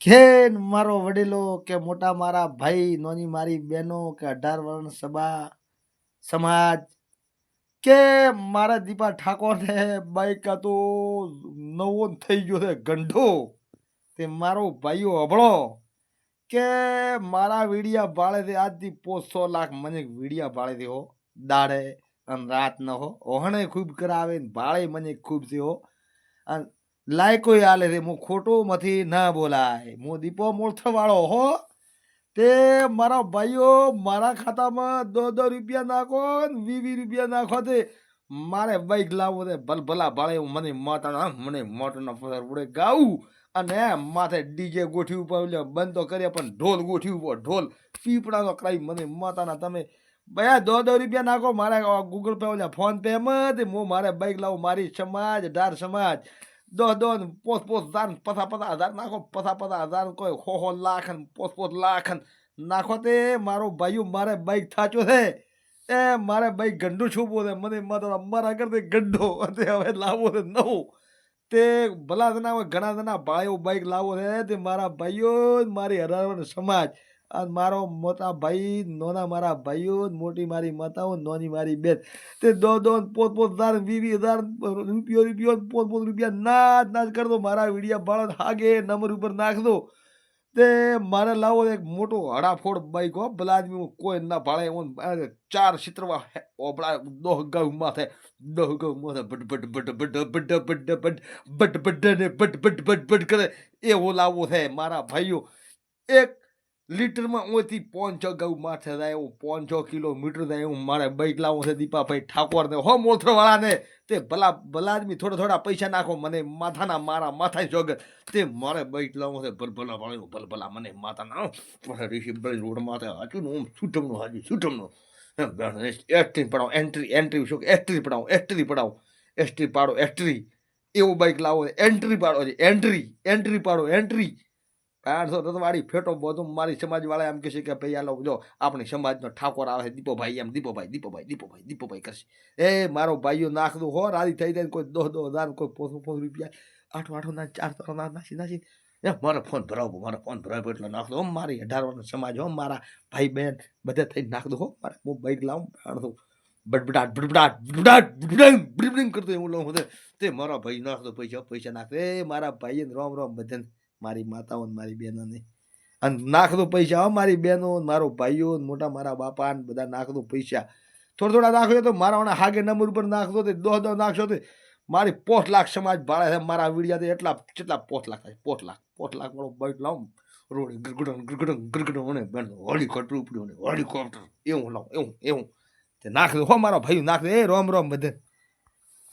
કે મારો વડીલો કે મોટા મારા ભાઈ નોની મારી બહેનો કે 18 વર્ણ સભા સમાજ કે મારા દીપા ઠાકોરને બાઈક તો નવો થઈ ગયો છે ગંઢો તે મારો ભાઈઓ અભળો કે મારા વીડિયા ભાળે છે આજથી 500 લાખ મને વીડિયા ભાળે છે હો દાડે અને રાત ન હો ઓહણે ખૂબ કરાવે ને ભાળે મને ખૂબ છે હો અને લાયકો આલે છે હું ખોટું મથી ના બોલાય હું દીપો મૂળથવાળો હો તે મારા ભાઈઓ મારા ખાતામાં 2 રૂપિયા નાખો ને 20 રૂપિયા નાખો તે મારે બાઈક લાવવો છે ભલા ભાળે મને માતા મને મોટરના પસાર ઉડે ગાવું અને માથે ડીજે ગોઠવી ઉપર બંધ તો કરીએ પણ ઢોલ ગોઠવી ઉપર ઢોલ પીપળાનો કરાવી મને માતાના તમે ભયા 2 રૂપિયા નાખો મારે ગૂગલ પે ઓલા ફોન પે એમાં હું મારે બાઈક લાવું મારી સમાજ ઢાર સમાજ 10 પોસ હજાર પસા હજાર નાખો પસા હજાર કોઈ હો લાખ પોસ લાખ નાખો તે મારો ભાઈઓ મારે બાઈક થાચો છે એ મારે બાઈક ગંડો છોપવો છે મને મારા કરતે ગંડો અને હવે લાવવો છે નવો તે ભલા જણા હોય ઘણા જણા ભાઈઓ બાઈક લાવો છે તે મારા ભાઈઓ મારી હરાવણ સમાજ અને મારો મોટા ભાઈ નોના મારા ભાઈઓ મોટી મારી માતાઓ નોની મારી બેન તે 2 પોત હજાર 20,000 રૂપિયો પોત રૂપિયા નાચ કરતો મારા વિડીયા ભાળો હાગે નંબર ઉપર નાખદો તે મારે લાવો એક મોટો હડાફોડ બાઈક હો ભલા આદમી કોઈ ના ભાળે હું 4 ચિત્રવા ઓબળા 10 ગૌ માથે 10 ગૌ માથે but but but but but but but but but ને બટ કરે એવો લાવવો છે મારા ભાઈઓ 1 લીટરમાં ઓથી 5-6 ગૌ માથે જાય એવું 5-6 કિલોમીટર જાય એવું મારે બાઈક લાવવું છે દીપાભાઈ ઠાકોર ને હો મોલથવાળા ને તે ભલા આદમી થોડા પૈસા નાખો મને માથાના મારા માથા જોગ તે મારે બાઈક લાવવું છે ભલા મને માથાના ઋષિભાઈ રોડ માથે હાચું હું છૂટમનું હાજુ છૂટમનું એસ્ટ્રી પડાવો એન્ટ્રી શું એસ્ટ્રી પડાવો એસ્ટ્રી પાડો એસ્ટ્રી એવું બાઈક લાવો એન્ટ્રી પાડો એન્ટ્રી પાડો એન્ટ્રી 500 વાળી ફેટો બધું મારી સમાજ વાળા એમ કહેશે કે ભાઈ આલો જો આપણી સમાજનો ઠાકોર આવે છે દીપોભાઈ એમ દીપોભાઈ કરશે એ મારો ભાઈઓ નાખ દો હો રાજી થઈ જાય કોઈ 10,000 કોઈ 500 રૂપિયા 8 ના 4 ના નાસી એ મારો ફોન ભરાવો એટલે નાખ દો મારી 18 વર્ષનો સમાજ હો મારા ભાઈ બહેન બધા થઈ નાખ દો હો મારે હું બાઈક લાવું દો બડબડાટ કરતો એવું લઉં તે મારા ભાઈ નાખ દો પૈસા નાખ દે મારા ભાઈ રોમ બધા મારી માતાઓ ને મારી બહેનોને અને નાખ દો પૈસા હો મારી બહેનો મારો ભાઈઓ મોટા મારા બાપા ને બધા નાખ દો પૈસા થોડા નાખો તો મારા હાગે નંબર ઉપર નાખશો તે 10 નાખશો તે મારી 5 લાખ સમાજ ભાડે છે મારા વીડિયા એટલા કેટલા 5 લાખ થાય 5 લાખ વાળો બાઈક લાવું રોડ ગરગડમ મને હેલિકોપ્ટર ઉપડ્યું હેલિકોપ્ટર એવું લાવું એવું તે નાખ દો હો મારા ભાઈ નાખ દે એ રોમ બધે